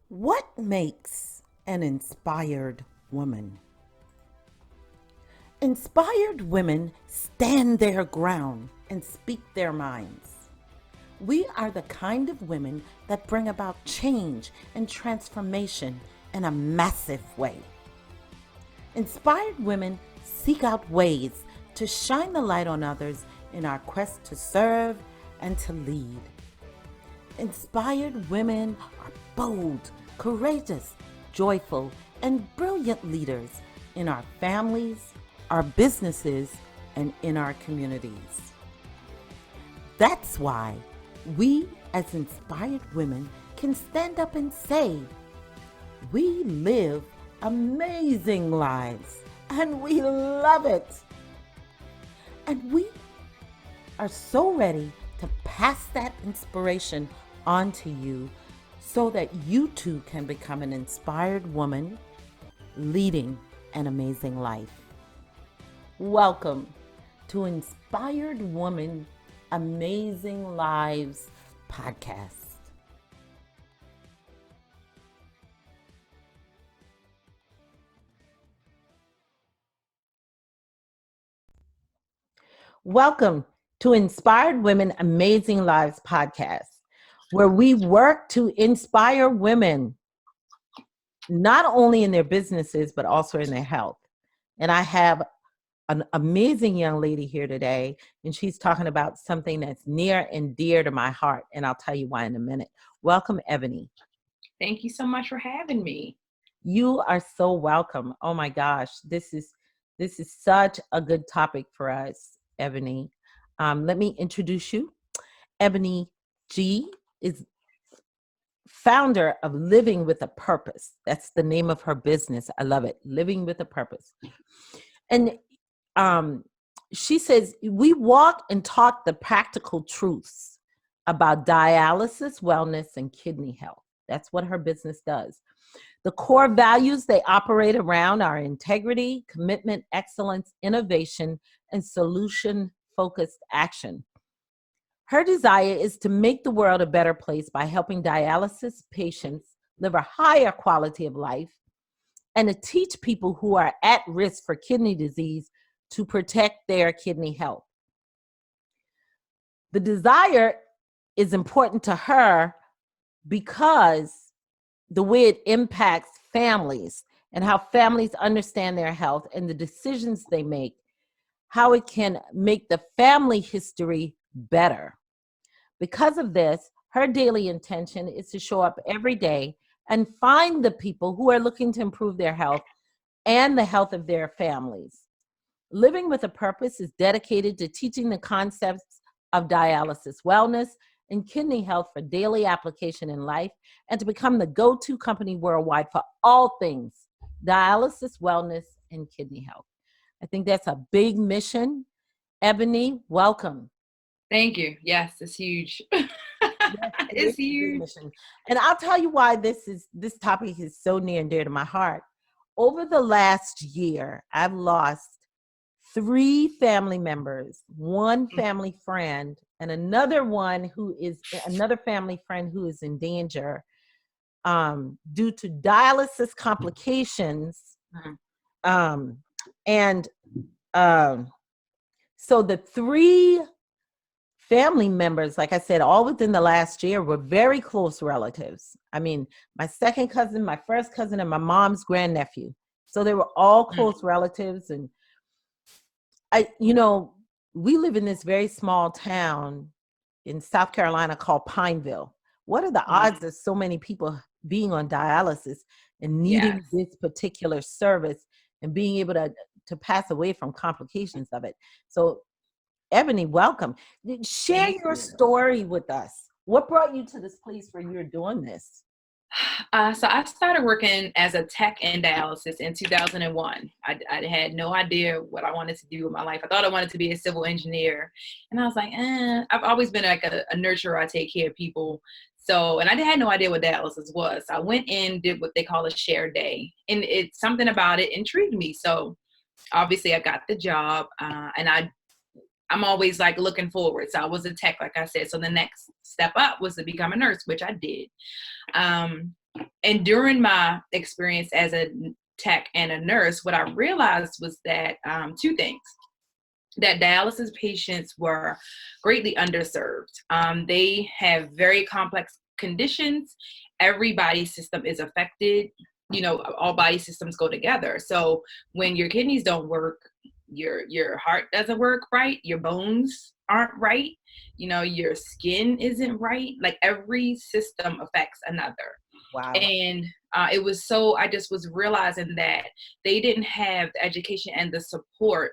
What makes an inspired woman? Inspired women stand their ground and speak their minds. We are the kind of women that bring about change and transformation in a massive way. Inspired women seek out ways to shine the light on others in our quest to serve and to lead. Inspired women are bold, courageous, joyful, and brilliant leaders in our families, our businesses, and in our communities. That's why we, as inspired women, can stand up and say, we live amazing lives and we love it. And we are so ready to pass that inspiration on to you so that you too can become an inspired woman leading an amazing life. Welcome to Inspired Woman Amazing Lives podcast. Welcome to Inspired Women Amazing Lives podcast, where we work to inspire women not only in their businesses, but also in their health. And I have an amazing young lady here today, and she's talking about something that's near and dear to my heart. And I'll tell you why in a minute. Welcome, Eboni. Thank you so much for having me. You are so welcome. Oh my gosh, this is such a good topic for us, Eboni. Let me introduce you. Eboni Gee is founder of Living with a Purpose. That's the name of her business. I love it. Living with a Purpose. And she says, we walk and talk the practical truths about dialysis, wellness, and kidney health. That's what her business does. The core values they operate around are integrity, commitment, excellence, innovation, and solution-focused action. Her desire is to make the world a better place by helping dialysis patients live a higher quality of life and to teach people who are at risk for kidney disease to protect their kidney health. The desire is important to her because the way it impacts families and how families understand their health and the decisions they make, how it can make the family history better. Because of this, her daily intention is to show up every day and find the people who are looking to improve their health and the health of their families. Living with a Purpose is dedicated to teaching the concepts of dialysis wellness and kidney health for daily application in life and to become the go-to company worldwide for all things dialysis, wellness, and kidney health. I think that's a big mission. Eboni, welcome. Thank you. Yes, it's huge. Yes, It's huge. mission. And I'll tell you why this topic is so near and dear to my heart. Over the last year, I've lost 3 family members, one family friend, and another family friend who is in danger due to dialysis complications. And so the 3 family members, like I said, all within the last year, were very close relatives. I mean, my second cousin, my first cousin, and my mom's grandnephew. So they were all close relatives. And we live in this very small town in South Carolina called Pineville. What are the odds of so many people being on dialysis and needing this particular service and being able to pass away from complications of it? So Eboni, welcome. Share your story with us. What brought you to this place where you're doing this? So I started working as a tech in dialysis in 2001. I had no idea what I wanted to do with my life. I thought I wanted to be a civil engineer. And I was like, I've always been like a nurturer. I take care of people. So, and I had no idea what dialysis was. I went in, did what they call a share day. And something about it intrigued me. So obviously I got the job and I'm always like looking forward. So I was a tech, like I said. So the next step up was to become a nurse, which I did. And during my experience as a tech and a nurse, what I realized was that two things: that dialysis patients were greatly underserved. They have very complex conditions. Every body system is affected. All body systems go together. So when your kidneys don't work, your heart doesn't work right, your bones aren't right, your skin isn't right. Like every system affects another. Wow. And I just was realizing that they didn't have the education and the support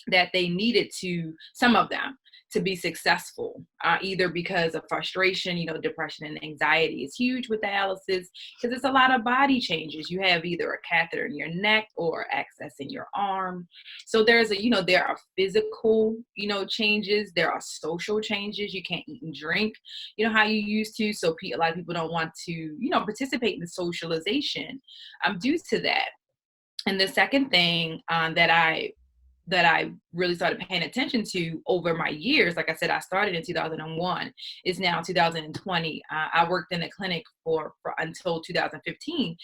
that they needed to, some of them, to be successful, either because of frustration. Depression and anxiety is huge with dialysis because it's a lot of body changes. You have either a catheter in your neck or access in your arm. So there are physical, changes. There are social changes. You can't eat and drink, how you used to. So a lot of people don't want to, participate in the socialization due to that. And the second thing that I really started paying attention to over my years, like I said, I started in 2001, is now 2020. I worked in a clinic for until 2015.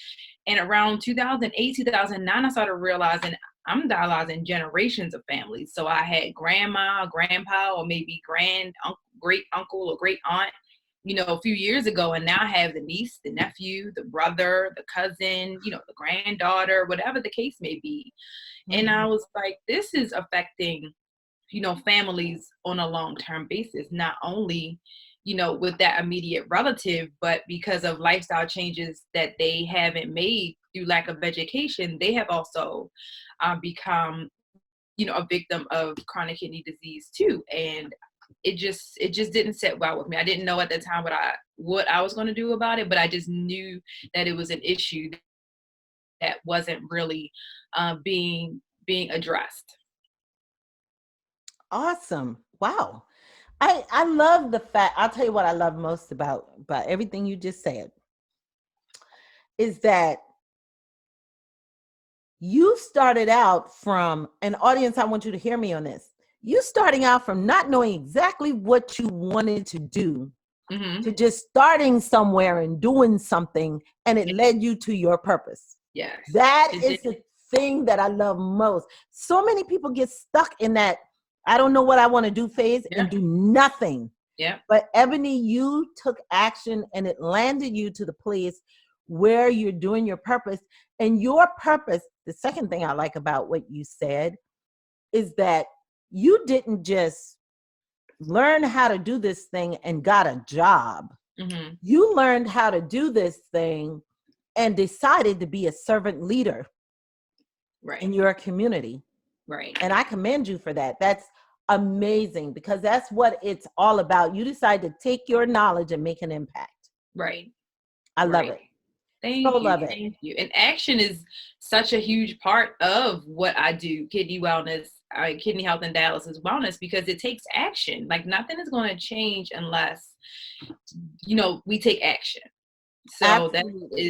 And around 2008, 2009, I started realizing I'm dialyzing generations of families. So I had grandma, grandpa, or maybe great uncle or great aunt, a few years ago. And now I have the niece, the nephew, the brother, the cousin, the granddaughter, whatever the case may be. And I was like, this is affecting, families on a long-term basis, not only, with that immediate relative, but because of lifestyle changes that they haven't made through lack of education, they have also become, a victim of chronic kidney disease too. And it just didn't sit well with me. I didn't know at the time what I was going to do about it, but I just knew that it was an issue that wasn't really being addressed. Awesome. Wow. I love the fact, I'll tell you what I love most about everything you just said is that you started out from an audience. I want you to hear me on this. You starting out from not knowing exactly what you wanted to do Mm-hmm. to just starting somewhere and doing something, and it led you to your purpose. Yes. That It is did. the thing that I love most. So many people get stuck in that I don't know what I want to do phase and Yeah. do nothing. Yeah. But Ebony, you took action and it landed you to the place where you're doing your purpose. And your purpose, the second thing I like about what you said is that you didn't just learn how to do this thing and got a job. Mm-hmm. You learned how to do this thing and decided to be a servant leader in Right. your community. Right. And I commend you for that. That's amazing because that's what it's all about. You decide to take your knowledge and make an impact. Right. I love Right. it. So Thank you. love it. Thank you. And action is such a huge part of what I do, kidney wellness, kidney health and dialysis wellness, because it takes action. Like nothing is going to change unless, we take action. So that Absolutely.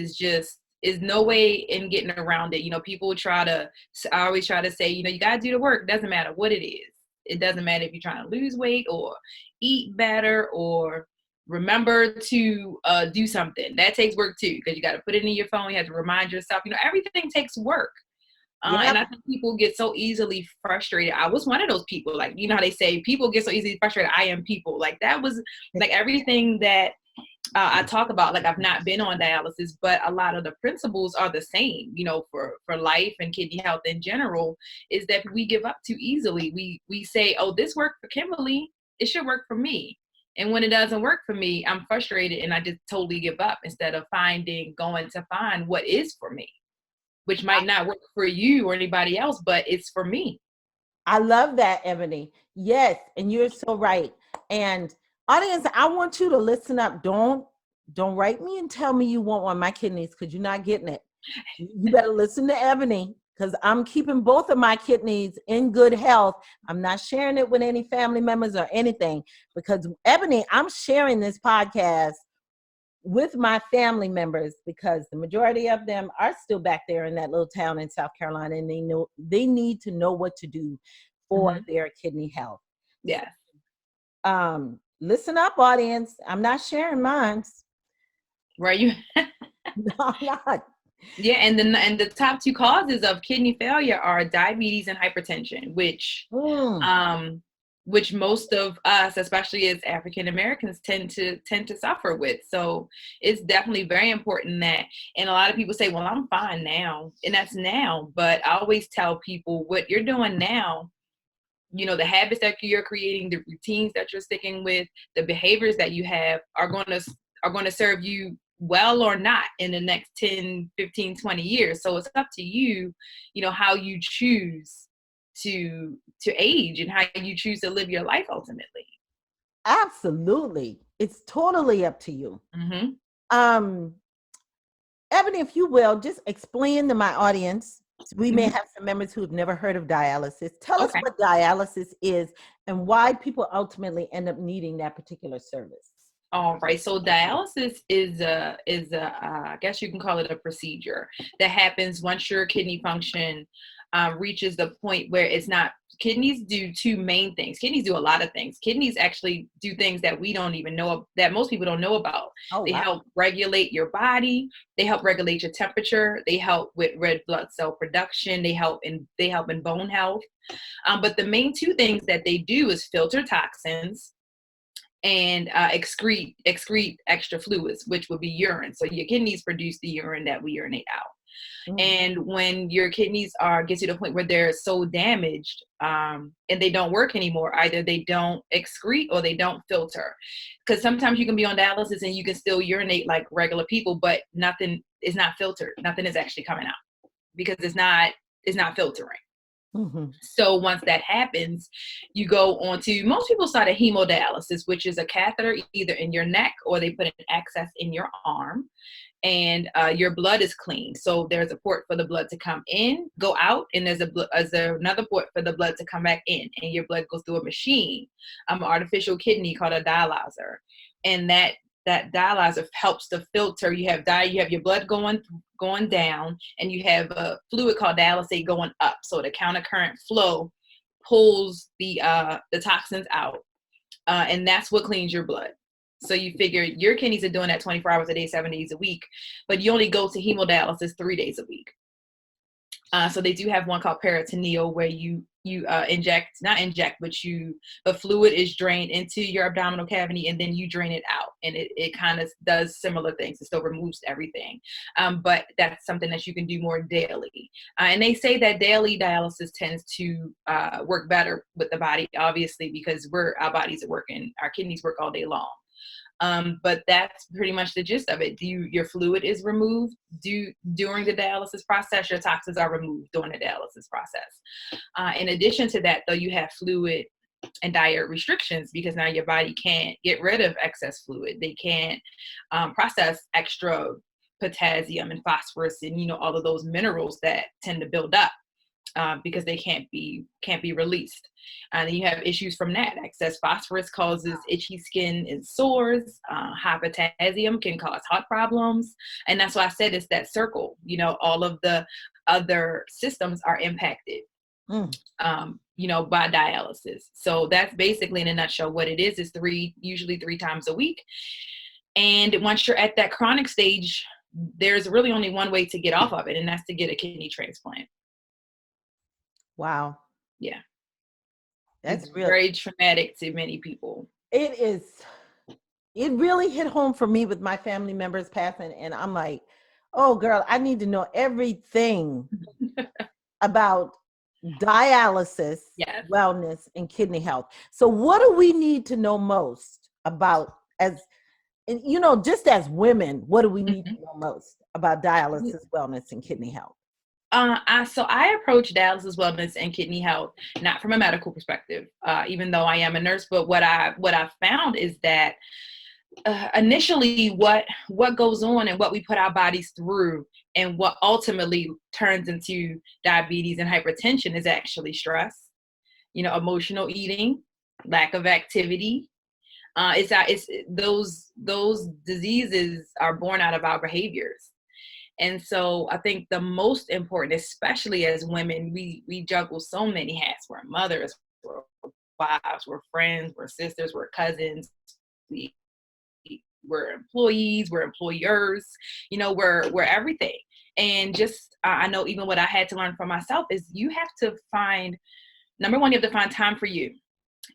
is no way in getting around it. People I always try to say, you got to do the work. It doesn't matter what it is. It doesn't matter if you're trying to lose weight or eat better or remember to do something. That takes work too, because you got to put it in your phone. You have to remind yourself, everything takes work. And Yep. I think people get so easily frustrated. I was one of those people. Like, how they say people get so easily frustrated. I am people. Like that was like everything that I talk about. Like I've not been on dialysis, but a lot of the principles are the same, for life and kidney health in general, is that we give up too easily. We say, oh, this worked for Kimberly, it should work for me. And when it doesn't work for me, I'm frustrated and I just totally give up instead of going to find what is for me, which might not work for you or anybody else, but it's for me. I love that, Ebony. Yes, and you're so right. And audience, I want you to listen up. Don't write me and tell me you want one of my kidneys because you're not getting it. You better listen to Ebony because I'm keeping both of my kidneys in good health. I'm not sharing it with any family members or anything because Ebony, I'm sharing this podcast with my family members because the majority of them are still back there in that little town in South Carolina and they need to know what to do for Mm-hmm. their kidney health. Yeah. Listen up, audience. I'm not sharing mine. Right. You No, I'm not. Yeah, and the top two causes of kidney failure are diabetes and hypertension, Mm, um, which most of us, especially as African Americans, tend to suffer with. So it's definitely very important that. And a lot of people say, "Well, I'm fine now," and that's now. But I always tell people what you're doing now. The habits that you're creating, the routines that you're sticking with, the behaviors that you have are going to serve you well or not in the next 10, 15, 20 years. So it's up to you, how you choose to age and how you choose to live your life ultimately. absolutely. It's totally up to you. Hmm. Um, Ebony, if you will, just explain to my audience. We may Hmm. have some members who have never heard of dialysis. Tell us Okay. what dialysis is and why people ultimately end up needing that particular service. All right. So dialysis I guess you can call it a procedure that happens once your kidney function reaches the point where it's not. Kidneys do two main things. Kidneys do a lot of things. Kidneys actually do things that we don't even know, that most people don't know about. Oh, They wow. help regulate your body. They help regulate your temperature. They help with red blood cell production. They help in bone health. But the main two things that they do is filter toxins and excrete extra fluids, which would be urine. So your kidneys produce the urine that we urinate out. Mm, And when your kidneys get to the point where they're so damaged, and they don't work anymore, either they don't excrete or they don't filter. Because sometimes you can be on dialysis and you can still urinate like regular people, but nothing is not filtered. Nothing is actually coming out because it's not filtering. mhm. So once that happens, you go on to, most people start a hemodialysis, which is a catheter either in your neck or they put an access in your arm, and your blood is clean. So there's a port for the blood to come in, go out, and there's another port for the blood to come back in, and your blood goes through a machine, artificial kidney called a dialyzer, and that dialyzer helps to filter. You have your blood going down, and you have a fluid called dialysate going up. So the counter current flow pulls the toxins out, and that's what cleans your blood. So you figure your kidneys are doing that 24 hours a day, 7 days a week, but you only go to hemodialysis 3 days a week. So they do have one called peritoneal, where you inject, not inject, the fluid is drained into your abdominal cavity and then you drain it out, and it kind of does similar things. It still removes everything, but that's something that you can do more daily. And they say that daily dialysis tends to work better with the body, obviously, because our bodies are working, our kidneys work all day long. But that's pretty much the gist of it. Your fluid is removed during the dialysis process. Your toxins are removed during the dialysis process. In addition to that, though, you have fluid and diet restrictions, because now your body can't get rid of excess fluid. They can't process extra potassium and phosphorus and all of those minerals that tend to build up, because they can't be released. And then you have issues from that. Excess phosphorus causes itchy skin and sores. High potassium can cause heart problems, and that's why I said it's that circle. All of the other systems are impacted, Mm. by dialysis. So that's basically in a nutshell what it is. Is usually 3 times a week, and once you're at that chronic stage, there's really only one way to get off of it, and that's to get a kidney transplant. Wow. Yeah. It's That's real. very traumatic to many people. It is. It really hit home for me with my family members passing. And I'm like, oh, girl, I need to know everything about dialysis, Yes. wellness, and kidney health. So, what do we need to know most about and just as women, what do we need to Mhm. know most about dialysis, wellness, and kidney health? I approach dialysis, wellness, and kidney health not from a medical perspective, even though I am a nurse. But what I found is that initially, what goes on and what we put our bodies through, and what ultimately turns into diabetes and hypertension, is actually stress. Emotional eating, lack of activity. It's those diseases are born out of our behaviors. And so I think the most important, especially as women, we juggle so many hats. We're mothers, we're wives, we're friends, we're sisters, we're cousins. We we're employees, we're employers, we're everything. And just I know even what I had to learn for myself is you have to find, number one, you have to find time for you.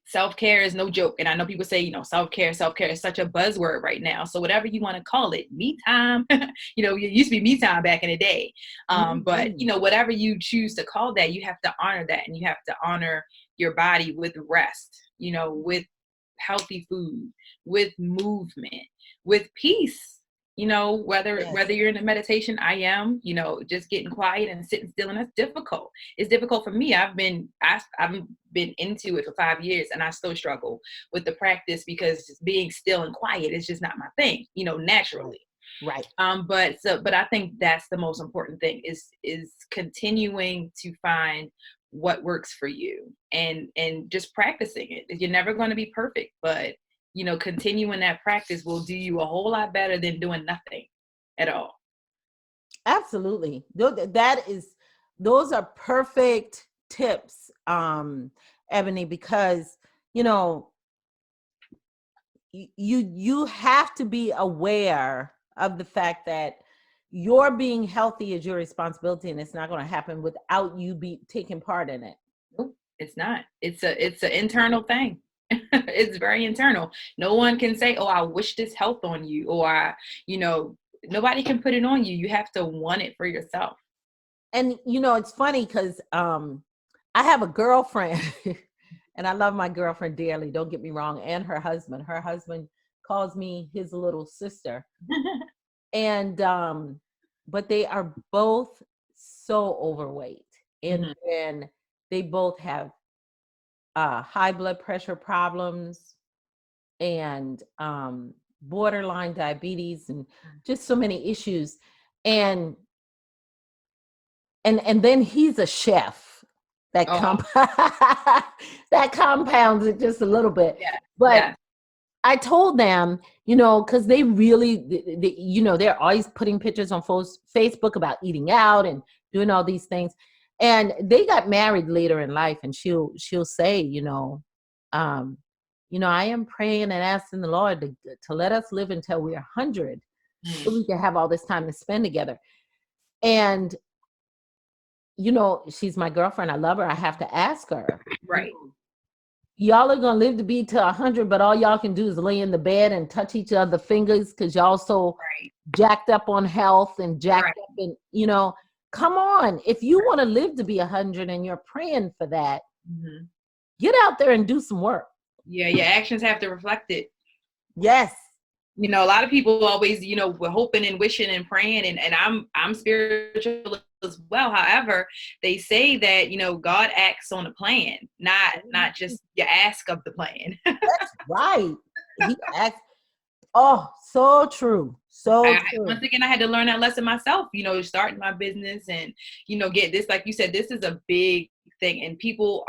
Self-care is no joke. And I know people say, self-care is such a buzzword right now. So whatever you want to call it, me time, it used to be me time back in the day. But whatever you choose to call that, you have to honor that. And you have to honor your body with rest, with healthy food, with movement, with peace. Whether you're in a meditation, I am, just getting quiet and sitting still, and that's difficult. It's difficult for me. I've been into it for 5 years, and I still struggle with the practice because just being still and quiet is just not my thing, naturally. Right. But I think that's the most important thing is continuing to find what works for you and just practicing it. You're never going to be perfect, but continuing that practice will do you a whole lot better than doing nothing at all. Absolutely. Those are perfect tips, Eboni, because, you have to be aware of the fact that your being healthy is your responsibility, and it's not going to happen without you taking part in it. Nope, it's not. It's an internal thing. It's very internal. No one can say, oh, I wish this health on you, or nobody can put it on you. You have to want it for yourself. And it's funny because I have a girlfriend and I love my girlfriend dearly, don't get me wrong, and her husband calls me his little sister. And but they are both so overweight, and they both have high blood pressure problems and borderline diabetes and just so many issues. And then he's a chef. That that compounds it just a little bit. Yeah. But yeah. I told them, because they really, they're always putting pictures on Facebook about eating out and doing all these things. And they got married later in life, and she'll say, I am praying and asking the Lord to let us live until we're 100, so we can have all this time to spend together. And she's my girlfriend. I love her. I have to ask her. Right. Y'all are gonna live to be to 100, but all y'all can do is lay in the bed and touch each other's fingers because y'all so jacked up on health and jacked up and come on. If you want to live to be 100 and you're praying for that, get out there and do some work. Yeah, your actions have to reflect it. Yes. A lot of people always, we're hoping and wishing and praying, and I'm spiritual as well. However, they say that, God acts on a plan, not just your ask of the plan. That's right. He acts. Oh, so true. So true. Once again, I had to learn that lesson myself, starting my business and, get this, like you said, this is a big thing, and people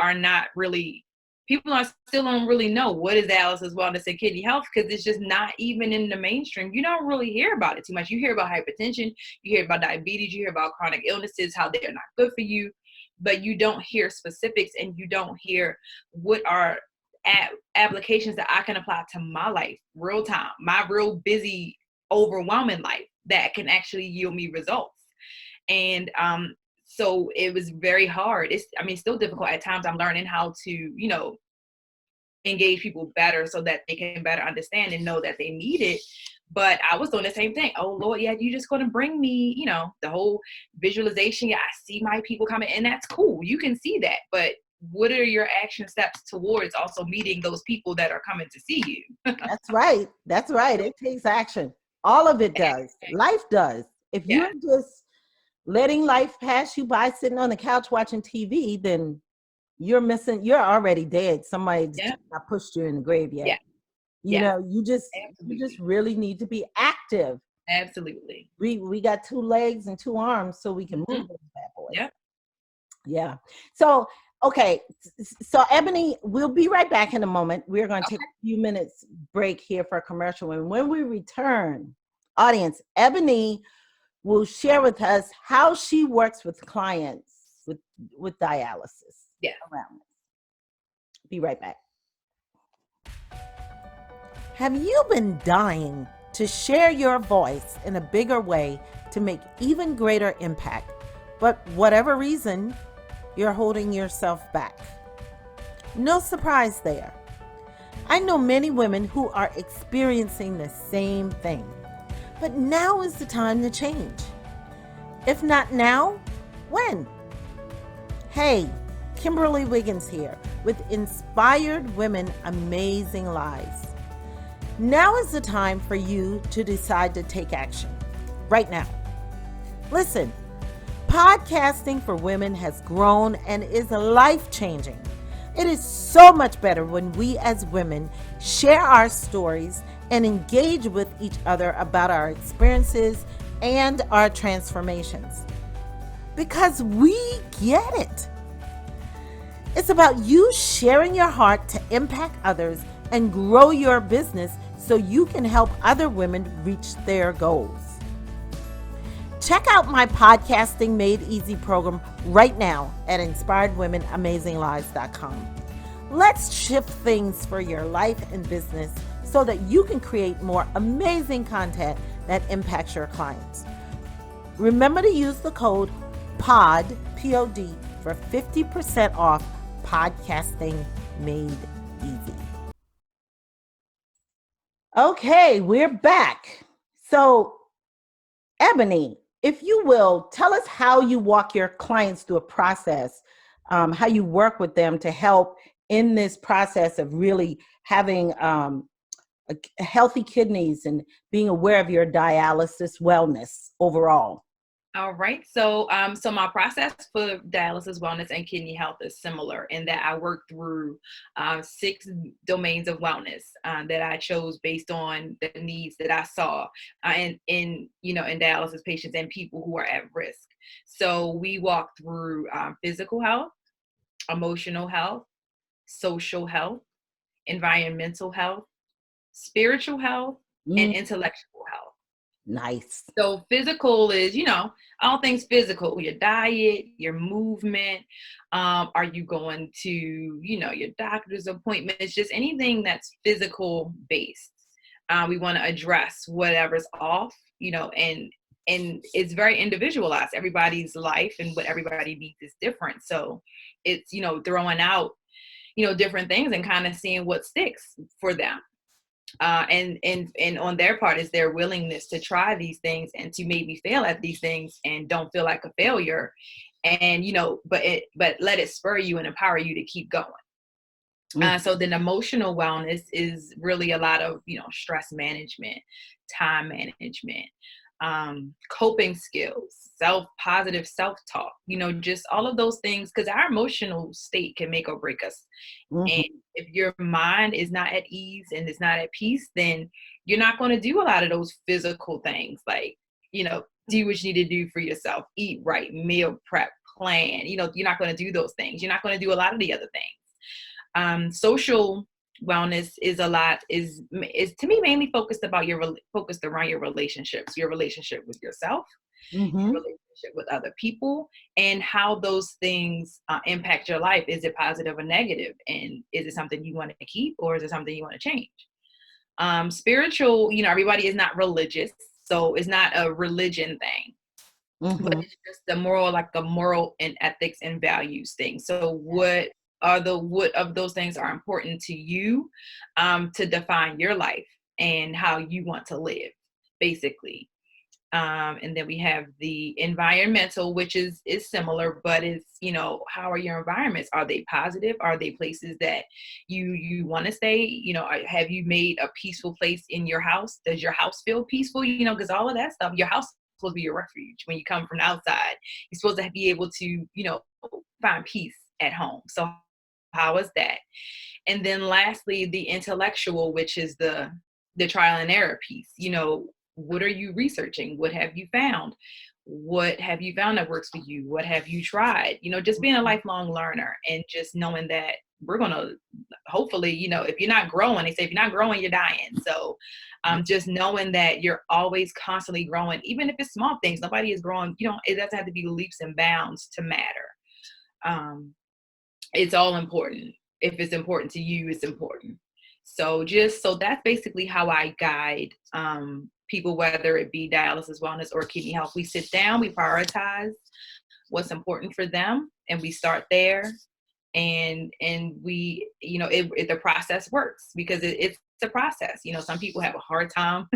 still don't really know what is dialysis, wellness, and kidney health, because it's just not even in the mainstream. You don't really hear about it too much. You hear about hypertension, you hear about diabetes, you hear about chronic illnesses, how they are not good for you, but you don't hear specifics, and you don't hear what are applications that I can apply to my life, real time, my real busy, overwhelming life that can actually yield me results. And so it was very hard. It's still difficult at times. I'm learning how to, engage people better so that they can better understand and know that they need it. But I was doing the same thing. Oh Lord, yeah, you're just going to bring me, the whole visualization. Yeah, I see my people coming, and that's cool. You can see that. But what are your action steps towards also meeting those people that are coming to see you? That's right. That's right. It takes action. All of it does. Life does. If you're just letting life pass you by sitting on the couch watching TV, then you're already dead. Somebody not pushed you in the grave yet. You just really need to be active. Absolutely. We got 2 legs and 2 arms, so we can move those bad boys. Yeah. So, okay. So, Eboni, we'll be right back in a moment. We're going to take a few minutes break here for a commercial. And when we return, audience, Eboni will share with us how she works with clients with dialysis. Around it. Be right back. Have you been dying to share your voice in a bigger way to make even greater impact. But whatever reason, you're holding yourself back. No surprise there. I know many women who are experiencing the same thing. But now is the time to change. If not now, when? Hey, Kimberly Wiggins here with Inspired Women Amazing Lives. Now is the time for you to decide to take action. Right now. Listen, podcasting for women has grown and is life changing. It is so much better when we as women share our stories and engage with each other about our experiences and our transformations. Because we get it. It's about you sharing your heart to impact others and grow your business so you can help other women reach their goals. Check out my Podcasting Made Easy program right now at inspiredwomenamazinglives.com. Let's shift things for your life and business so that you can create more amazing content that impacts your clients. Remember to use the code POD, P-O-D, for 50% off Podcasting Made Easy. Okay, we're back. So, Eboni, if you will, tell us how you walk your clients through a process, how you work with them to help in this process of really having healthy kidneys and being aware of your dialysis wellness overall. All right. So my process for dialysis, wellness, and kidney health is similar in that I work through 6 domains of wellness that I chose based on the needs that I saw in dialysis patients and people who are at risk. So we walk through physical health, emotional health, social health, environmental health, spiritual health, and intellectual health. Nice. So physical is, all things physical, your diet, your movement. Are you going to, your doctor's appointments, just anything that's physical based. We want to address whatever's off, and it's very individualized. Everybody's life and what everybody needs is different. So it's, throwing out, different things and kind of seeing what sticks for them. And on their part is their willingness to try these things and to maybe fail at these things and don't feel like a failure, and but let it spur you and empower you to keep going. So then emotional wellness is really a lot of stress management, time management, coping skills, positive self-talk, just all of those things, because our emotional state can make or break us. And if your mind is not at ease and it's not at peace, then you're not going to do a lot of those physical things, like, do what you need to do for yourself, eat right, meal prep, plan. You're not going to do those things. You're not going to do a lot of the other things. Social wellness is to me mainly focused around your relationships, your relationship with yourself, your relationship with other people, and how those things impact your life. Is it positive or negative? And is it something you want to keep, or is it something you want to change? Spiritual, everybody is not religious, so it's not a religion thing. But it's just like a moral and ethics and values thing. So what of those things are important to you, to define your life and how you want to live, basically. And then we have the environmental, which is similar, but it's, how are your environments? Are they positive? Are they places that you want to stay? Have you made a peaceful place in your house? Does your house feel peaceful? Because all of that stuff, your house is supposed to be your refuge. When you come from the outside, you're supposed to be able to, find peace at home. So how is that? And then lastly, the intellectual, which is the trial and error piece. What are you researching? What have you found? What have you found that works for you? What have you tried? Just being a lifelong learner and just knowing that we're going to hopefully, if you're not growing, they say if you're not growing, you're dying. So just knowing that you're always constantly growing, even if it's small things, nobody is growing. It doesn't have to be leaps and bounds to matter. It's all important. If it's important to you, it's important. So that's basically how I guide people, whether it be dialysis, wellness, or kidney health. We sit down, we prioritize what's important for them, and we start there. And we, the process works because it's a process. Some people have a hard time,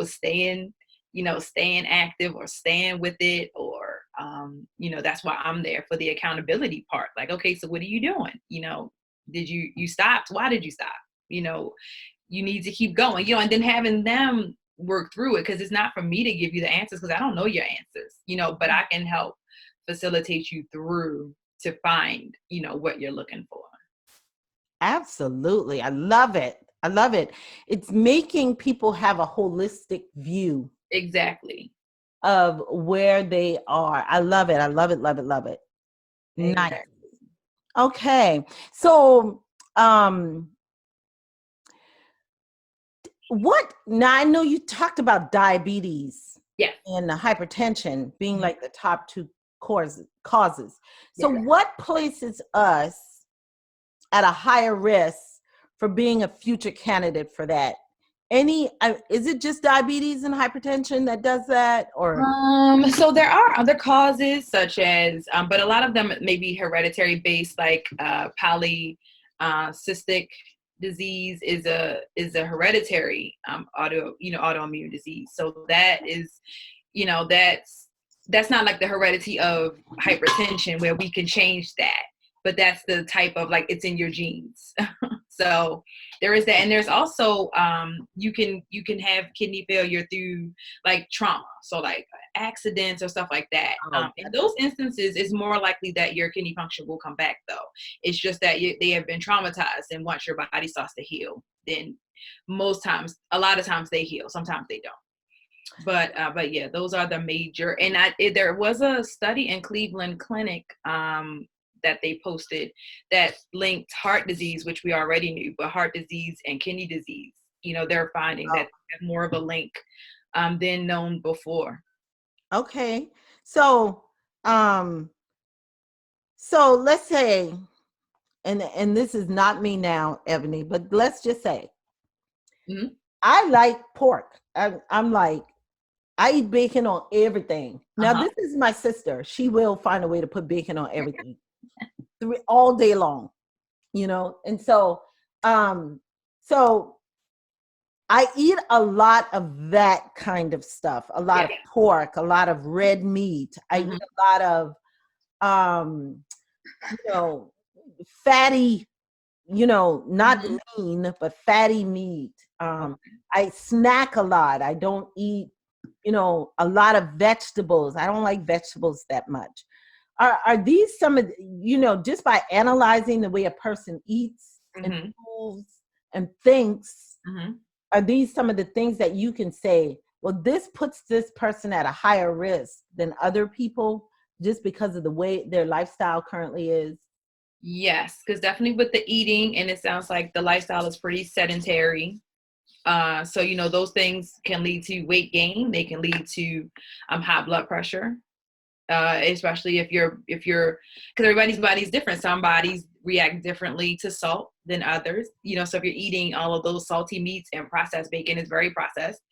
staying, staying active or staying with it, or that's why I'm there for the accountability part. Like, okay, so what are you doing? Did you stopped? Why did you stop? You need to keep going, and then having them work through it, because it's not for me to give you the answers, because I don't know your answers, but I can help facilitate you through to find, what you're looking for. Absolutely. I love it. I love it. It's making people have a holistic view Exactly. of where they are. I love it. I love it. Love it. Love it. Nice. Exactly. Okay. So, now I know you talked about diabetes Yeah. and hypertension being like the top two causes. So Yeah. what places us at a higher risk for being a future candidate for that? Is it just diabetes and hypertension that does that, or? So there are other causes, such as, but a lot of them may be hereditary based, like polycystic disease is a hereditary autoimmune disease. So that is, that's not like the heredity of hypertension where we can change that, but that's the type of, like, it's in your genes. So there is that. And there's also, you can have kidney failure through like trauma. So like accidents or stuff like that. In those instances, it's more likely that your kidney function will come back though. It's just that they have been traumatized, and once your body starts to heal, then a lot of times they heal. Sometimes they don't. But yeah, those are the major. And there was a study in Cleveland Clinic, that they posted that linked heart disease, which we already knew, but heart disease and kidney disease, they're finding that they have more of a link than known before. Okay. So let's say, and this is not me now, Eboni, but let's just say, Mm-hmm. I like pork. I'm like, I eat bacon on everything. Now, this is my sister. She will find a way to put bacon on everything all day long, And so, so I eat a lot of that kind of stuff, a lot of pork, a lot of red meat. I eat a lot of, fatty, not lean, but fatty meat. I snack a lot. I don't eat, a lot of vegetables. I don't like vegetables that much. Are these some of just by analyzing the way a person eats and moves and thinks, are these some of the things that you can say, well, this puts this person at a higher risk than other people just because of the way their lifestyle currently is? Yes, because definitely with the eating, and it sounds like the lifestyle is pretty sedentary. So, those things can lead to weight gain. They can lead to high blood pressure, especially if you're, because everybody's body is different. Some bodies react differently to salt than others, so if you're eating all of those salty meats, and processed bacon is very processed.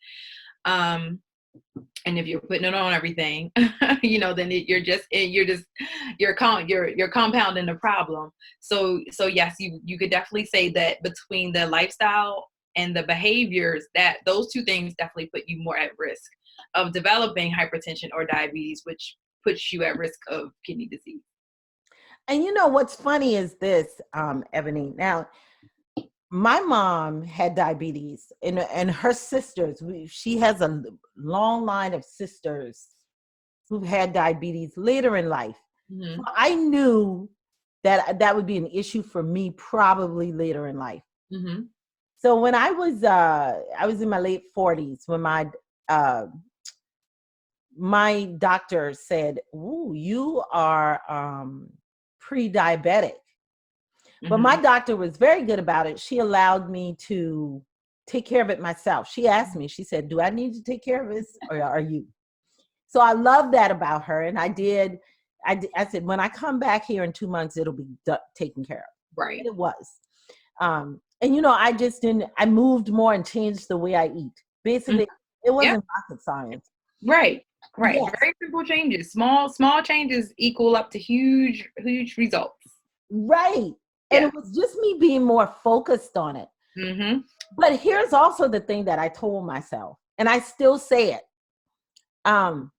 And if you're putting it on everything, then you're compounding the problem. So yes, you could definitely say that between the lifestyle and the behaviors, that those two things definitely put you more at risk of developing hypertension or diabetes, which puts you at risk of kidney disease. And what's funny is this, Eboni. Now, my mom had diabetes, and her sisters. She has a long line of sisters who've had diabetes later in life. So I knew that would be an issue for me probably later in life. So when I was in my late 40s when my doctor said, "Ooh, you are pre-diabetic." But my doctor was very good about it. She allowed me to take care of it myself. She asked me, she said, "Do I need to take care of this, or are you?" So I love that about her. And I did. I said, when I come back here in 2 months, it'll be taken care of. Right. And it was. And And I moved more and changed the way I eat. Mhm. Basically, it Yep. wasn't rocket science. Right. Right. Yes, Very simple changes. Small changes equal up to huge results. right. And Yeah. it was just me being more focused on it. Mm-hmm. But here's also the thing that I told myself, and I still say it. Um,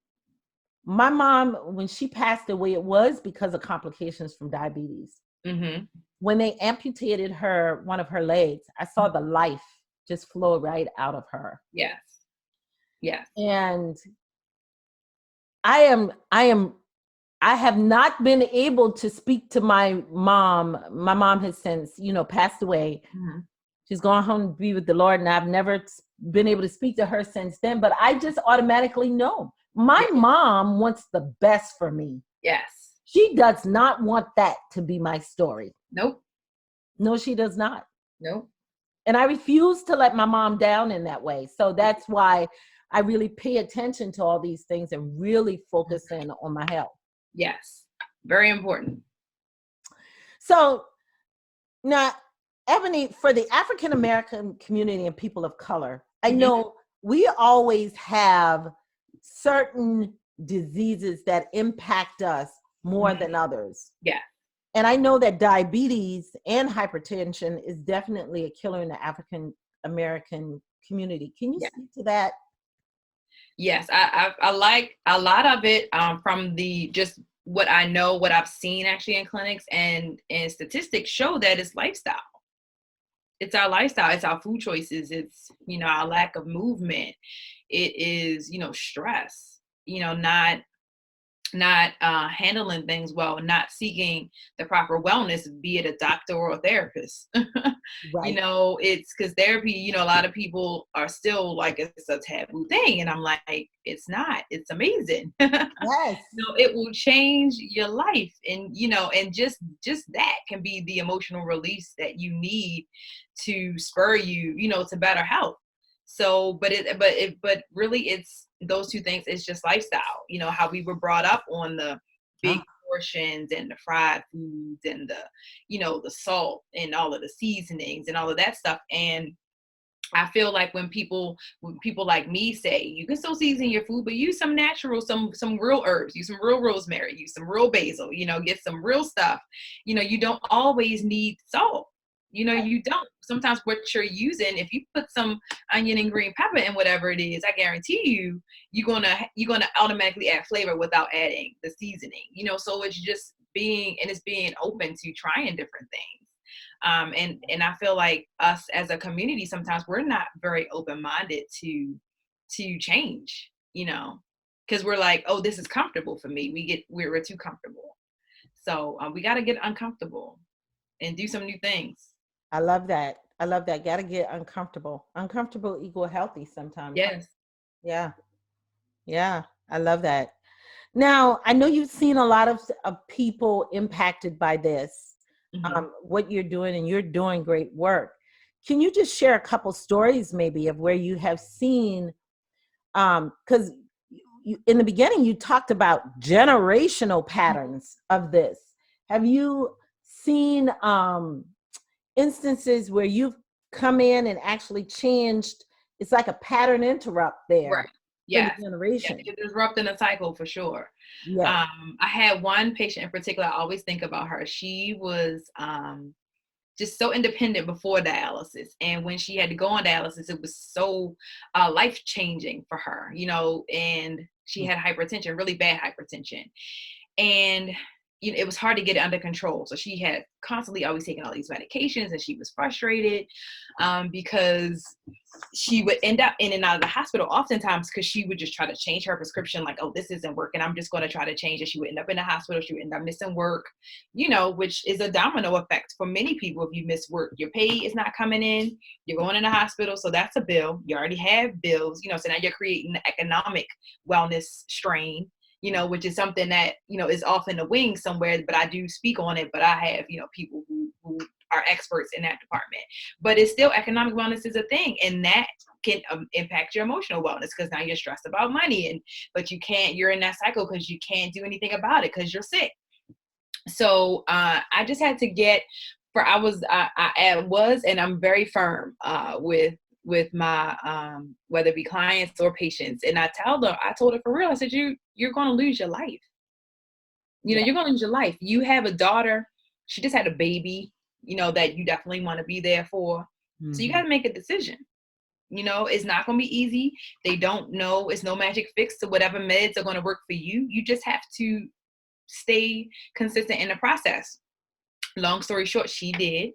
my mom, when she passed away, it was because of complications from diabetes. Mm-hmm. When they amputated one of her legs, I saw the life just flow right out of her. Yes. Yes. And I have not been able to speak to my mom. My mom has since, passed away. Mm-hmm. She's gone home to be with the Lord, and I've never been able to speak to her since then. But I just automatically know my Yeah. mom wants the best for me. Yes. She does not want that to be my story. Nope. No, she does not. Nope. And I refuse to let my mom down in that way. So that's why I really pay attention to all these things and really focus in on my health. Yes. Very important. So now, Ebony, for the African American community and people of color, I Mm-hmm. know we always have certain diseases that impact us more Mm-hmm. than others. Yeah. And I know that diabetes and hypertension is definitely a killer in the African American community. Can you Yeah. speak to that? Yes. I like a lot of it from the just what I know, what I've seen actually in clinics, and statistics show that it's lifestyle. It's our lifestyle. It's our food choices. It's, our lack of movement. It is, stress, not handling things well, not seeking the proper wellness, be it a doctor or a therapist. Right. It's because therapy, a lot of people are still like it's a taboo thing. And I'm like, it's not, it's amazing. Yes. It will change your life. And, and just that can be the emotional release that you need to spur you, to better health. So, but really it's those two things. It's just lifestyle, how we were brought up on the big Ah, portions and the fried foods and the salt and all of the seasonings and all of that stuff. And I feel like when people like me say you can still season your food, but use some natural, some real herbs, use some real rosemary, use some real basil, get some real stuff. You don't always need salt. You don't. Sometimes what you're using, if you put some onion and green pepper in whatever it is, I guarantee you're gonna automatically add flavor without adding the seasoning. So it's just being open to trying different things. And I feel like us as a community, sometimes we're not very open-minded to change, because we're like, oh, this is comfortable for me. We're too comfortable. So we got to get uncomfortable and do some new things. I love that. I love that. Got to get uncomfortable. Uncomfortable equal healthy sometimes. Huh? Yes. Yeah. Yeah. I love that. Now, I know you've seen a lot of people impacted by this, Hmm. what you're doing, and you're doing great work. Can you just share a couple stories maybe of where you have seen, because in the beginning you talked about generational patterns of this. Have you seen instances where you've come in and actually changed? It's like a pattern interrupt there Right. for the Yes. Yeah, generation. it's disrupting the cycle for sure. Yes. I had one patient in particular. I always think about her. She was just so independent before dialysis. And when she had to go on dialysis, it was so life changing for her, and she had hypertension, really bad hypertension. And it was hard to get it under control. So she had constantly always taking all these medications, and she was frustrated because she would end up in and out of the hospital oftentimes because she would just try to change her prescription, like, oh, this isn't working, I'm just going to try to change it. She would end up in the hospital. She would end up missing work, which is a domino effect for many people. If you miss work, your pay is not coming in, you're going in the hospital, so that's a bill. You already have bills, so now you're creating the economic wellness strain, which is something that, is off in the wings somewhere, but I do speak on it. But I have, people who are experts in that department. But it's still, economic wellness is a thing, and that can impact your emotional wellness because now you're stressed about money, but you're in that cycle because you can't do anything about it because you're sick. So I just had to get I was, and I'm very firm with my whether it be clients or patients. And I told her for real, I said, you're gonna lose your life. Yeah. You're gonna lose your life. You have a daughter, she just had a baby, that you definitely want to be there for. So you Mhm. gotta make a decision. It's not going to be easy. They don't know. It's no magic fix to whatever meds are going to work for you. You just have to stay consistent in the process. Long story short, she did.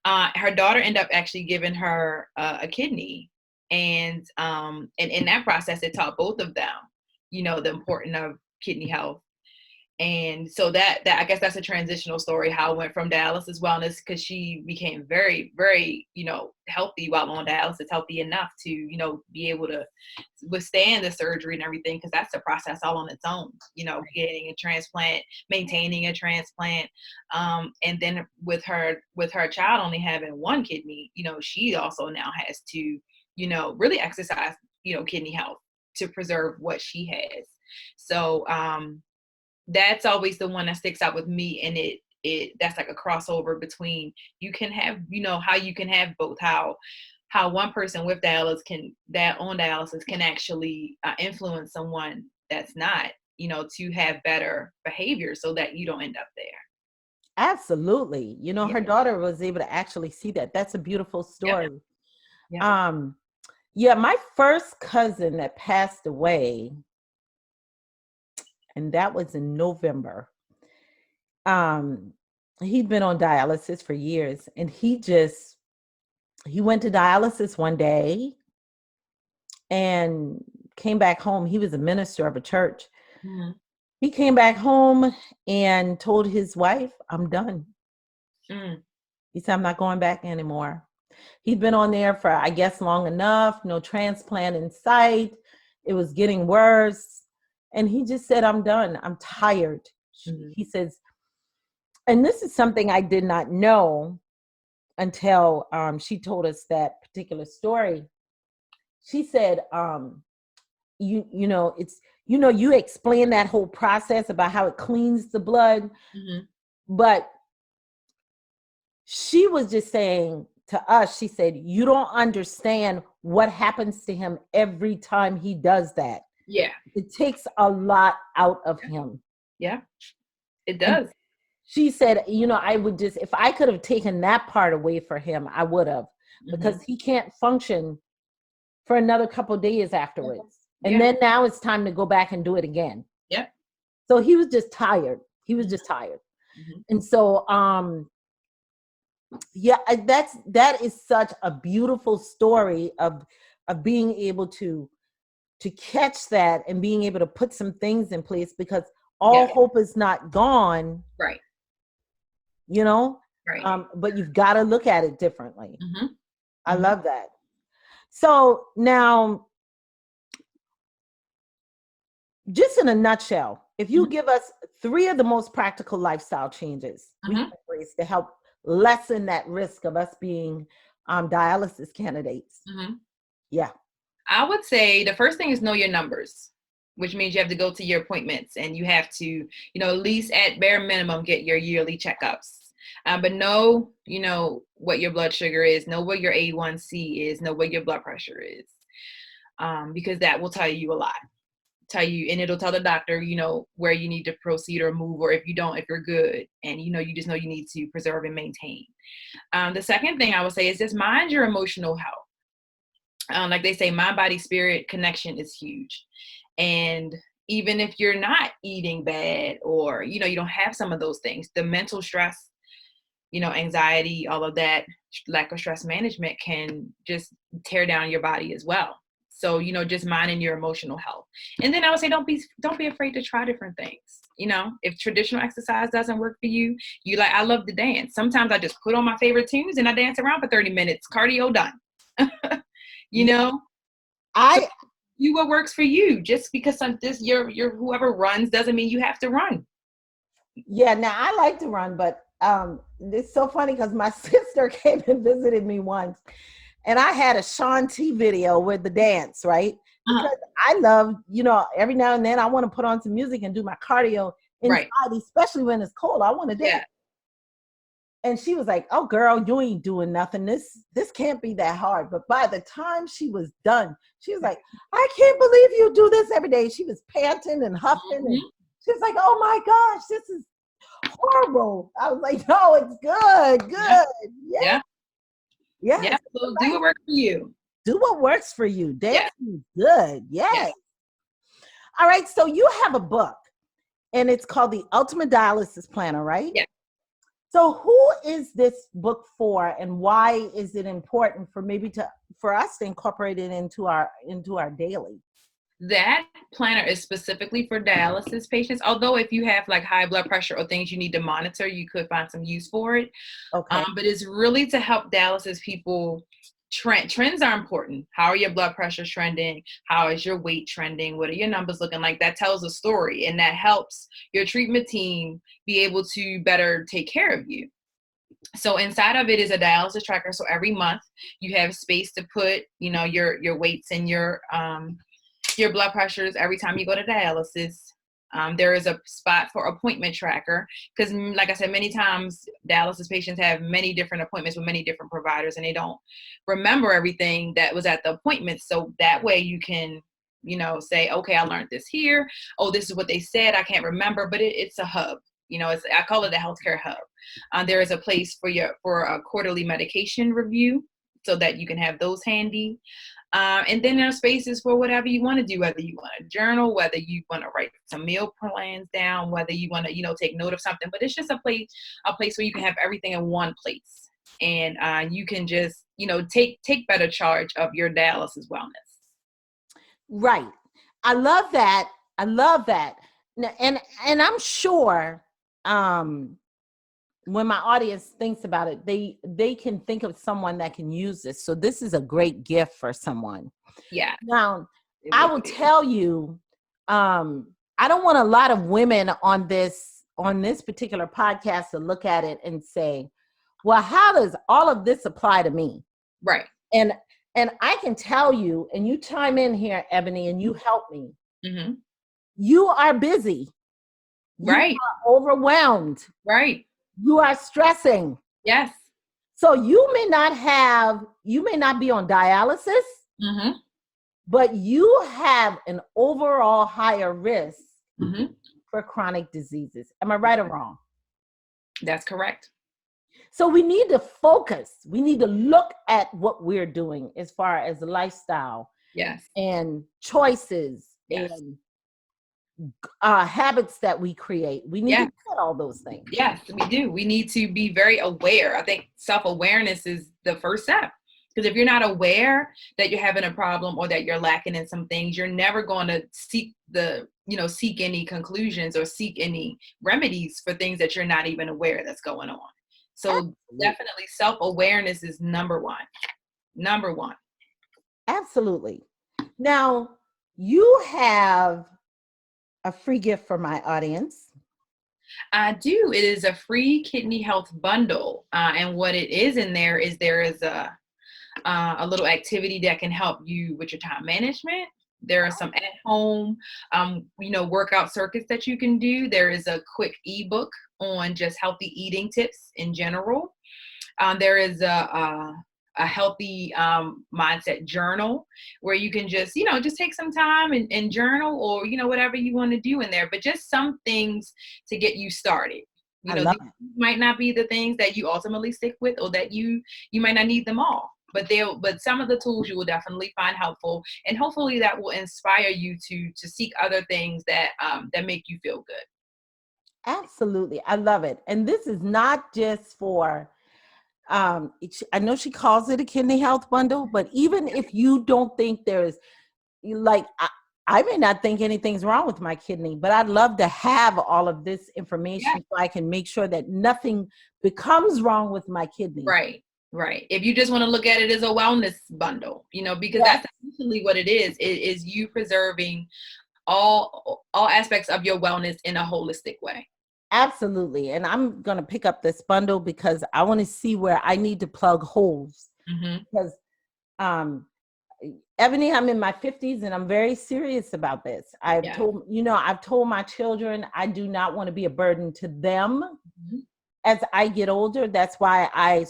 Her daughter ended up actually giving her a kidney. And in that process, it taught both of them, the importance of kidney health. And so that I guess that's a transitional story, how I went from dialysis wellness, because she became very, very, healthy while on dialysis, healthy enough to, be able to withstand the surgery and everything, because that's a process all on its own, getting a transplant, maintaining a transplant. And then with her child only having one kidney, she also now has to, really exercise, kidney health to preserve what she has. So, that's always the one that sticks out with me. And it that's like a crossover between, you can have, how you can have both, how one person with dialysis can actually influence someone that's not, to have better behavior so that you don't end up there. Absolutely. Yeah. Her daughter was able to actually see that. That's a beautiful Yep. story. Yep. Yeah, my first cousin that passed away, and that was in November. Um, he'd been on dialysis for years, and he went to dialysis one day and came back home. He was a minister of a church. Mhm. He came back home and told his wife, "I'm done." Mm. He said, "I'm not going back anymore." He'd been on there for, I guess, long enough, no transplant in sight. It was getting worse. And he just said, "I'm done. I'm tired." Mhm. He says, and this is something I did not know until she told us that particular story. She said, it's, you explain that whole process about how it cleans the blood, Mhm. but she was just saying to us, she said, "You don't understand what happens to him every time he does that. Yeah. It takes a lot out of him." Yeah. It And does. she said, "I would just, if I could have taken that part away for him, I would have, because Mhm. he can't function for another couple of days afterwards. And Yeah. then now it's time to go back and do it again." Yep. So he was just tired. He was Mhm. just tired. Mhm. And so, yeah, that is such a beautiful story of being able to catch that and being able to put some things in place, because all Yeah. hope is not gone, Right. you know Right. but you've got to look at it differently. Mhm. I Mhm. love that. So now, just in a nutshell, if you Mhm. give us three of the most practical lifestyle changes we can Mhm. embrace to help lessen that risk of us being dialysis candidates. Mhm. Yeah. I would say the first thing is know your numbers, which means you have to go to your appointments and you have to, at least at bare minimum, get your yearly checkups. But know, what your blood sugar is, know what your A1C is, know what your blood pressure is, because that will tell you a lot. Tell you, and it'll tell the doctor, where you need to proceed or move, or if you don't, if you're good, and you just know you need to preserve and maintain. The second thing I would say is just mind your emotional health. Like they say, mind, body, spirit connection is huge. And even if you're not eating bad, or, you don't have some of those things, the mental stress, anxiety, all of that, lack of stress management can just tear down your body as well. So, just minding your emotional health. And then I would say, don't be afraid to try different things. If traditional exercise doesn't work for you, I love to dance. Sometimes I just put on my favorite tunes and I dance around for 30 minutes, cardio done. you Yeah, know so I do what works for you. Just because your whoever runs doesn't mean you have to run. yeah, now I like to run, but it's so funny because my sister came and visited me once, and I had a Sean T video with the dance, right? Uh-huh. Because I love, every now and then I want to put on some music and do my cardio Right. inside, especially when it's cold. I want to dance. Yeah. And she was like, "Oh, girl, you ain't doing nothing. This can't be that hard." But by the time she was done, she was like, "I can't believe you do this every day." She was panting and huffing, and Mhm. she was like, "Oh my gosh, this is horrible." I was like, "No, it's good, Yeah. good. Yeah, Yeah. Yeah. yes, you're So do right. what works for you. Do what works for you. Yeah. Dancing is good. Yeah. Yes." All right. So you have a book, and it's called The Ultimate Dialysis Planner, right? Yeah. So who is this book for, and why is it important for maybe to for us to incorporate it into our daily? That planner is specifically for dialysis patients. Although if you have like high blood pressure or things you need to monitor, you could find some use for it. Okay. But it's really to help dialysis people. Trends are important. How are your blood pressures trending? How is your weight trending? What are your numbers looking like? That tells a story, and that helps your treatment team be able to better take care of you. So inside of it is a dialysis tracker. So every month you have space to put, your weights and your blood pressures every time you go to dialysis. There is a spot for appointment tracker because, like I said, many times dialysis patients have many different appointments with many different providers and they don't remember everything that was at the appointment. So that way you can, say, okay, I learned this here. Oh, this is what they said. I can't remember, but it's a hub. I call it a healthcare hub. There is a place for a quarterly medication review so that you can have those handy. And then there are spaces for whatever you want to do, whether you want to journal, whether you want to write some meal plans down, whether you want to, take note of something. But it's just a place where you can have everything in one place, and you can just, take better charge of your dialysis wellness. Right. I love that. I love that. And I'm sure when my audience thinks about it, they can think of someone that can use this. So this is a great gift for someone. Yeah, Now, it I would will be. tell you, I don't want a lot of women on this particular podcast to look at it and say, "Well, how does all of this apply to me?" Right. And and I can tell you, and you chime in here, Ebony, and you help me. Hmm. You are busy. You Right. are overwhelmed. Right. You are stressing. Yes. So you may not be on dialysis, Hmm. but you have an overall higher risk Hmm. for chronic diseases. Am I right or wrong? That's correct. So we need to focus. We need to look at what we're doing as far as lifestyle Yes. and choices Yes. and habits that we create. We need to Yes. look at all those things. Yes, we do. We need to be very aware. I think self-awareness is the first step. Because if you're not aware that you're having a problem or that you're lacking in some things, you're never going to seek any conclusions or seek any remedies for things that you're not even aware that's going on. So Absolutely. definitely self-awareness is number one. Number one. Absolutely. Now, you have a free gift for my audience. I do. It is a free kidney health bundle. And what it is in there is a little activity that can help you with your time management. There are some at-home, workout circuits that you can do. There is a quick ebook on just healthy eating tips in general. There is a healthy mindset journal where you can just take some time and journal or, whatever you want to do in there, but just some things to get you started. I love These it. might not be the things that you ultimately stick with or that you might not need them all. But some of the tools you will definitely find helpful, and hopefully that will inspire you to seek other things that make you feel good. Absolutely. I love it. And this is not just for I know she calls it a kidney health bundle, but even if you don't think there's like I may not think anything's wrong with my kidney, but I'd love to have all of this Yeah, information so I can make sure that nothing becomes wrong with my kidney. right, right. If you just want to look at it as a wellness bundle, because Yes, that's essentially what it is. It is you preserving all aspects of your wellness in a holistic way. absolutely. And I'm going to pick up this bundle because I want to see where I need to plug holes Hmm. because um Ebony, I'm in my 50s and I'm very serious about this. Yeah. I've told my children I do not want to be a burden to them. Mhm. as I get older, that's why I,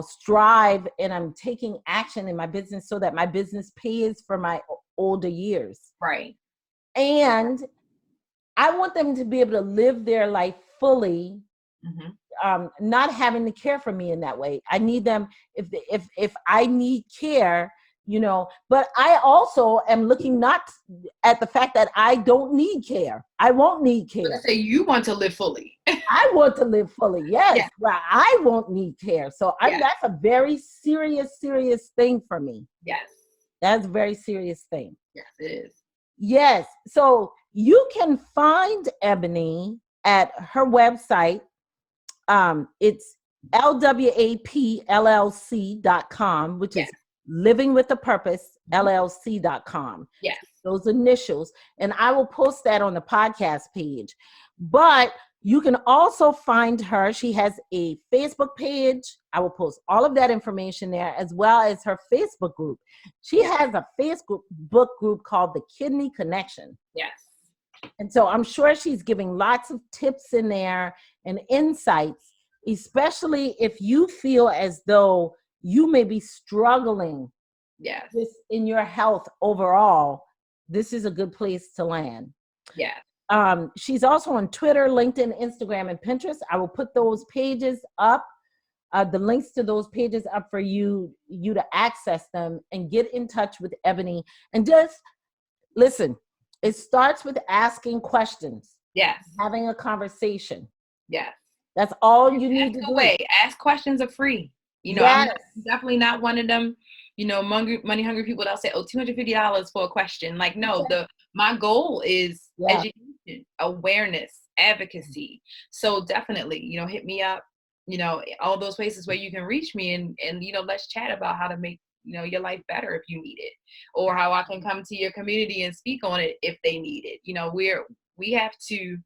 strive and I'm taking action in my business so that my business pays for my older years. Right. And I want them to be able to live their life fully, not having to care for me in that way. I need them if I need care, but I also am looking not at the fact that I don't need care. I won't need care. Let's say you want to live fully. I want to live fully. Yes. Yeah. Well, I won't need care. So that's a very serious thing for me. Yes. That's a very serious thing. Yes, it is. Yes. So you can find Eboni at her website. It's lwapllc.com, which is Living with a Purpose, LLC.com. Yes. Those initials. And I will post that on the podcast page. But you can also find her. She has a Facebook page. I will post all of that information there, as well as her Facebook group. She has a Facebook group called The Kidney Connection. Yes. And so I'm sure she's giving lots of tips in there and insights, especially if you feel as though you may be struggling in your health overall. This is a good place to land. Yeah. She's also on Twitter, LinkedIn, Instagram, and Pinterest. I will put those pages up, the links to those pages up for you to access them and get in touch with Eboni. And just listen, it starts with asking questions. Yes. Having a conversation. Yes. That's all you need to do. Ask questions are free. I'm definitely not one of them, money hungry people that'll say, $250 for a question. Like, no, my goal is education, awareness, advocacy. So definitely, hit me up, all those places where you can reach me and let's chat about how to make, your life better if you need it, or how I can come to your community and speak on it if they need it. We have to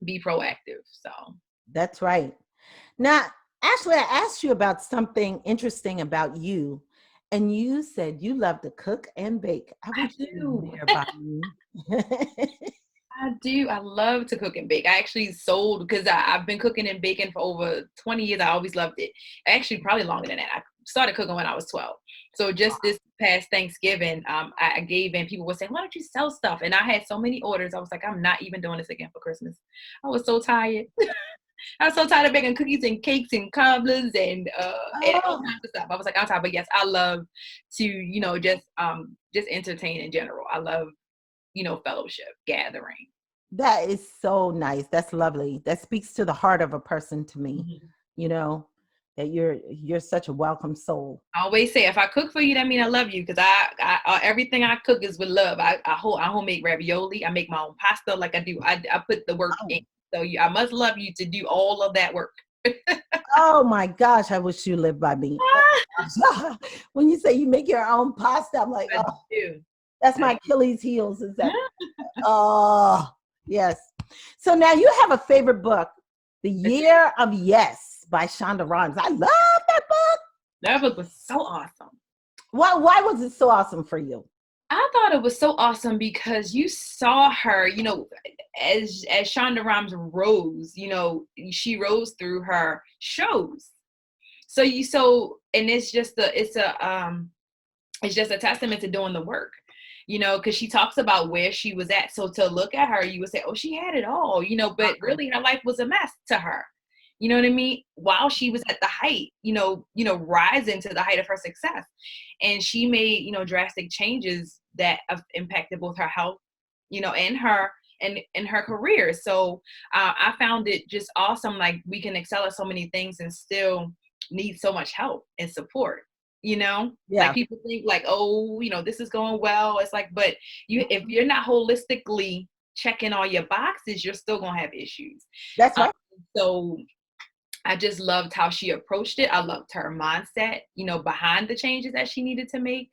be proactive. So that's right. Now, Ashley, I asked you about something interesting about you, and you said you love to cook and bake. I do. I do. I love to cook and bake. I actually sold, because I've been cooking and baking for over 20 years. I always loved it. Actually, probably longer than that. I started cooking when I was 12. So just this past Thanksgiving, I gave in. People were saying, why don't you sell stuff? And I had so many orders. I was like, I'm not even doing this again for Christmas. I was so tired. I was so tired of baking cookies and cakes and cobblers and all kinds of stuff. I was like, I'm tired. But yes, I love to, just entertain in general. I love, fellowship, gathering. That is so nice. That's lovely. That speaks to the heart of a person to me, that you're such a welcome soul. I always say, if I cook for you, that means I love you, because I everything I cook is with love. I homemade ravioli. I make my own pasta. Like I do. I put the work in. So I must love you to do all of that work. Oh my gosh, I wish you lived by me. When you say you make your own pasta, I'm like, that's my Achilles heels. Is that? Oh, yes. So now you have a favorite book, The Year of Yes by Shonda Rhimes. I love that book. That book was so awesome. Why was it so awesome for you? I thought it was so awesome because you saw her, as Shonda Rhimes rose, she rose through her shows. And it's just a testament to doing the work, because she talks about where she was at. So to look at her, you would say, oh, she had it all, but really her life was a mess to her. You know what I mean? While she was at the height, rising to the height of her success. And she made, drastic changes that have impacted both her health, and her career. So I found it just awesome. Like, we can excel at so many things and still need so much help and support, Like, people think like, oh, this is going well. It's like, but if you're not holistically checking all your boxes, you're still going to have issues. That's right. So I just loved how she approached it. I loved her mindset, behind the changes that she needed to make.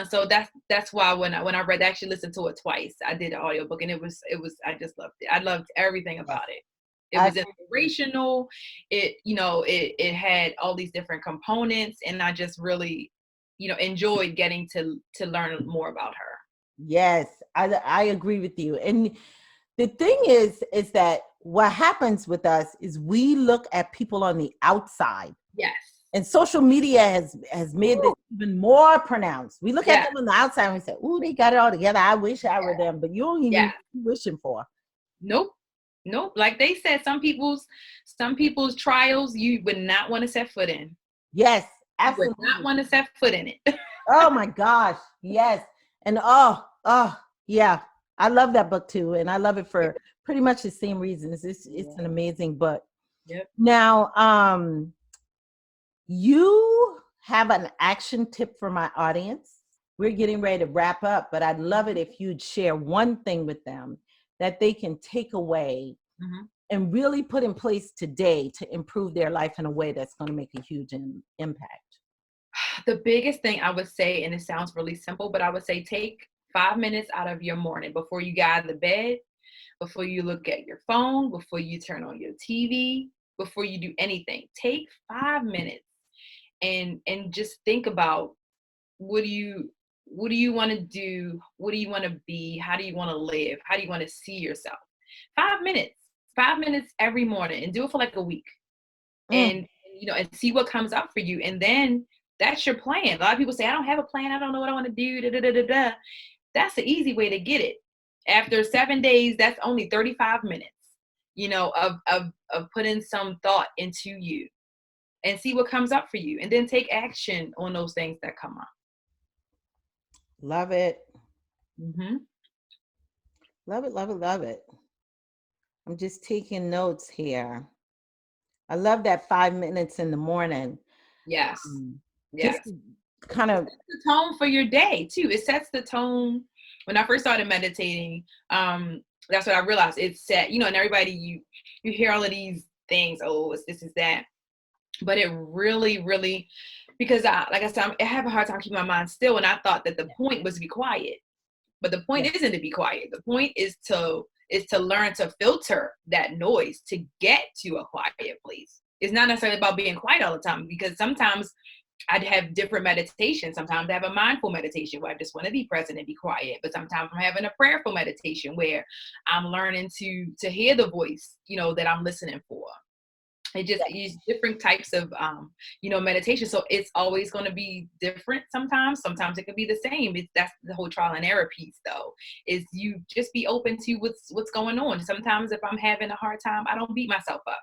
So that's why when I read that, I actually listened to it twice. I did an audiobook, and it was I just loved it. I loved everything about it. It was inspirational. It had all these different components, and I just really, enjoyed getting to learn more about her. Yes, I agree with you. And the thing is that what happens with us is we look at people on the outside. Yes. And social media has made this even more pronounced. We look at them on the outside and we say, "Ooh, they got it all together. I wish I were them." But you don't even know what you're wishing for. Nope. Like they said, some people's trials you would not want to set foot in. Yes, absolutely. You would not want to set foot in it. Oh my gosh, yes. And yeah, I love that book too, and I love it for pretty much the same reasons. It's an amazing book. Yep. Now, you have an action tip for my audience. We're getting ready to wrap up, but I'd love it if you'd share one thing with them that they can take away and really put in place today to improve their life in a way that's going to make a huge impact. The biggest thing I would say, and it sounds really simple, but I would say take 5 minutes out of your morning before you get out of the bed, before you look at your phone, before you turn on your TV, before you do anything. Take 5 minutes and just think about what do you want to do? What do you want to be? How do you want to live? How do you want to see yourself? 5 minutes. 5 minutes every morning, and do it for like a week. And and see what comes up for you. And then that's your plan. A lot of people say, I don't have a plan. I don't know what I want to do. Da, da, da, da, da. That's the easy way to get it. After 7 days, that's only 35 minutes, of putting some thought into you and see what comes up for you. And then take action on those things that come up. Love it. Mm-hmm. Love it, love it, love it. I'm just taking notes here. I love that 5 minutes in the morning. Yes. Just kind of sets the tone for your day too. It sets the tone. When I first started meditating, that's what I realized. It set, and everybody, you hear all of these things, it's this is that. But it really, really, because like I said, I have a hard time keeping my mind still. And I thought that the point was to be quiet. But the point isn't to be quiet. The point is to learn to filter that noise to get to a quiet place. It's not necessarily about being quiet all the time, because sometimes I'd have different meditations. Sometimes I have a mindful meditation where I just want to be present and be quiet. But sometimes I'm having a prayerful meditation where I'm learning to hear the voice, that I'm listening for. It just use different types of, meditation. So it's always going to be different sometimes. Sometimes it could be the same. That's the whole trial and error piece, though, is you just be open to what's going on. Sometimes if I'm having a hard time, I don't beat myself up.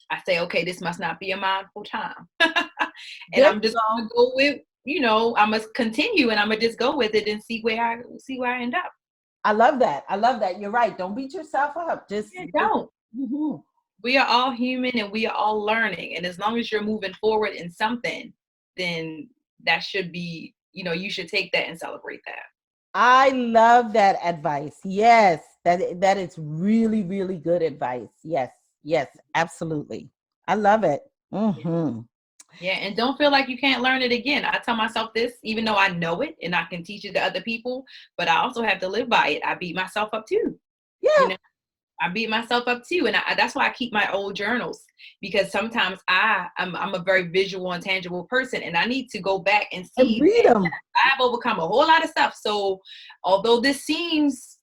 I say, okay, this must not be a mindful time. And I'm just going to go with, I must continue, and I'm going to just go with it and see where I end up. I love that. You're right. Don't beat yourself up. Just don't. Mm-hmm. We are all human and we are all learning. And as long as you're moving forward in something, then that should be, you should take that and celebrate that. I love that advice. Yes, that is really, really good advice. Yes, absolutely. I love it. Mm-hmm. Yeah, and don't feel like you can't learn it again. I tell myself this, even though I know it and I can teach it to other people, but I also have to live by it. I beat myself up too. Yeah. I beat myself up too. And that's why I keep my old journals, because sometimes I'm a very visual and tangible person, and I need to go back and see. And read them. I've overcome a whole lot of stuff. So although this seems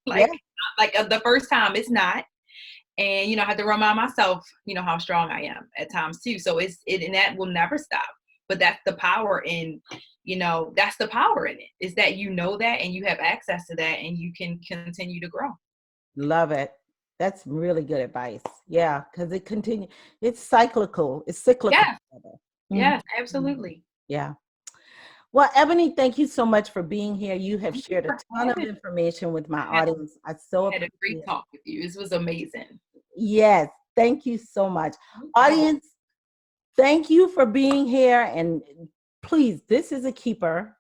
like the first time, it's not. And, I have to remind myself, how strong I am at times too. So and that will never stop. But that's the power in, that's the power in it, is that that and you have access to that and you can continue to grow. Love it. That's really good advice. Yeah, because it's cyclical. It's cyclical. Yes. Mm-hmm. Yes, absolutely. Yeah. Well, Eboni, thank you so much for being here. You have shared a ton of information with my audience. I had a great talk with you. This was amazing. Yes, thank you so much. Audience, thank you for being here. And please, this is a keeper.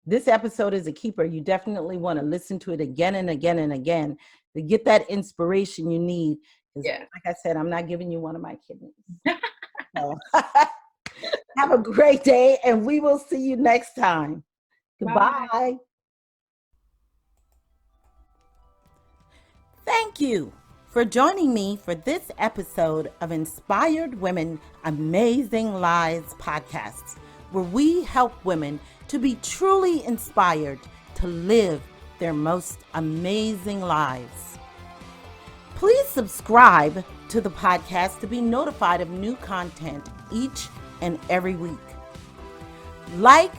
This episode is a keeper. You definitely want to listen to it again and again and again to get that inspiration you need. Like I said, I'm not giving you one of my kidneys. So, have a great day, and we will see you next time. Goodbye. Bye. Thank you for joining me for this episode of Inspired Women Amazing Lives podcast, where we help women to be truly inspired to live their most amazing lives. Please subscribe to the podcast to be notified of new content each and every week. Like,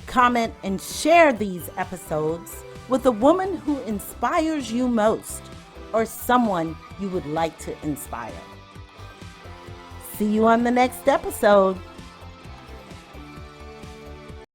comment, and share these episodes with a woman who inspires you most or someone you would like to inspire. See you on the next episode.